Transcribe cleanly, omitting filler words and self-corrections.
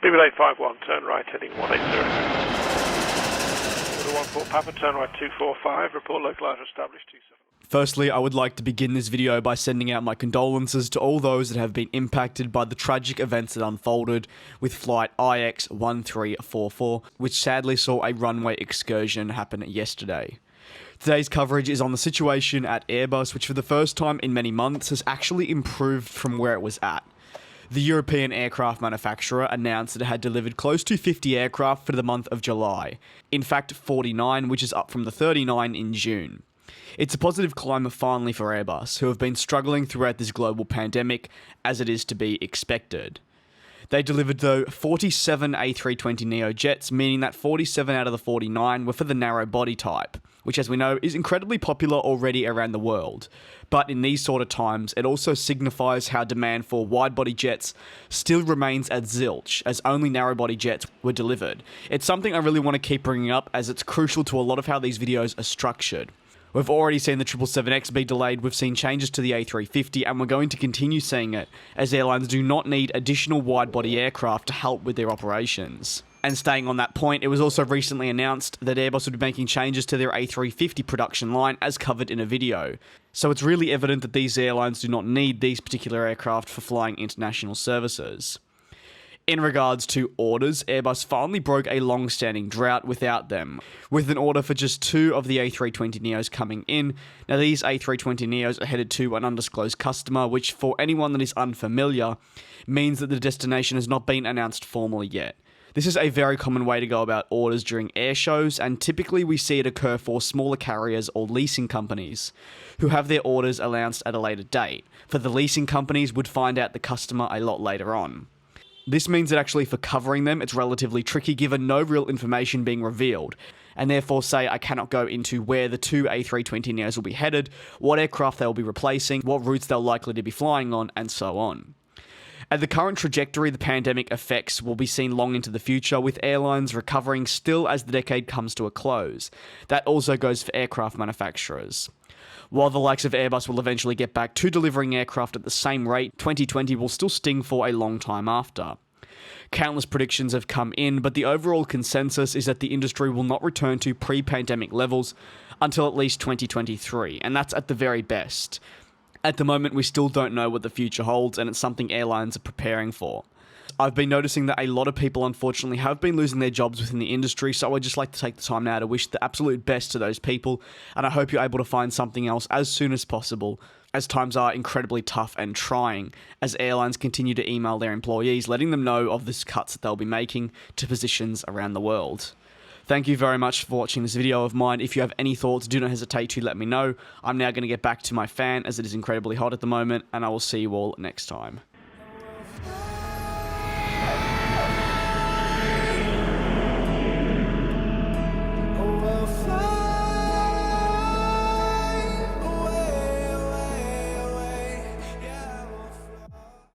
BB851, turn right, heading 180. 14 Papa, turn right 245, report localizer established 27. Firstly, I would like to begin this video by sending out my condolences to all those that have been impacted by the tragic events that unfolded with flight IX1344, which sadly saw a runway excursion happen yesterday. Today's coverage is on the situation at Airbus, which for the first time in many months has actually improved from where it was at. The European aircraft manufacturer announced that it had delivered close to 50 aircraft for the month of July. In fact, 49, which is up from the 39 in June. It's a positive climate finally for Airbus, who have been struggling throughout this global pandemic, as it is to be expected. They delivered, though, 47 A320neo jets, meaning that 47 out of the 49 were for the narrow body type, which, as we know, is incredibly popular already around the world. But in these sort of times, it also signifies how demand for wide-body jets still remains at zilch, as only narrow-body jets were delivered. It's something I really want to keep bringing up, as it's crucial to a lot of how these videos are structured. We've already seen the 777X be delayed, we've seen changes to the A350, and we're going to continue seeing it, as airlines do not need additional wide-body aircraft to help with their operations. And staying on that point, it was also recently announced that Airbus would be making changes to their A350 production line, as covered in a video. So it's really evident that these airlines do not need these particular aircraft for flying international services. In regards to orders, Airbus finally broke a long-standing drought without them, with an order for just 2 of the A320neos coming in. Now, these A320neos are headed to an undisclosed customer, which, for anyone that is unfamiliar, means that the destination has not been announced formally yet. This is a very common way to go about orders during air shows, and typically we see it occur for smaller carriers or leasing companies, who have their orders announced at a later date. For the leasing companies, would find out the customer a lot later on. This means that actually for covering them, it's relatively tricky given no real information being revealed, and therefore say I cannot go into where the 2 A320neos will be headed, what aircraft they will be replacing, what routes they're likely to be flying on, and so on. At the current trajectory, the pandemic effects will be seen long into the future, with airlines recovering still as the decade comes to a close. That also goes for aircraft manufacturers. While the likes of Airbus will eventually get back to delivering aircraft at the same rate, 2020 will still sting for a long time after. Countless predictions have come in, but the overall consensus is that the industry will not return to pre-pandemic levels until at least 2023, and that's at the very best. At the moment, we still don't know what the future holds, and it's something airlines are preparing for. I've been noticing that a lot of people, unfortunately, have been losing their jobs within the industry, so I'd just like to take the time now to wish the absolute best to those people, and I hope you're able to find something else as soon as possible, as times are incredibly tough and trying, as airlines continue to email their employees, letting them know of the cuts that they'll be making to positions around the world. Thank you very much for watching this video of mine. If you have any thoughts, do not hesitate to let me know. I'm now going to get back to my fan, as it is incredibly hot at the moment, and I will see you all next time.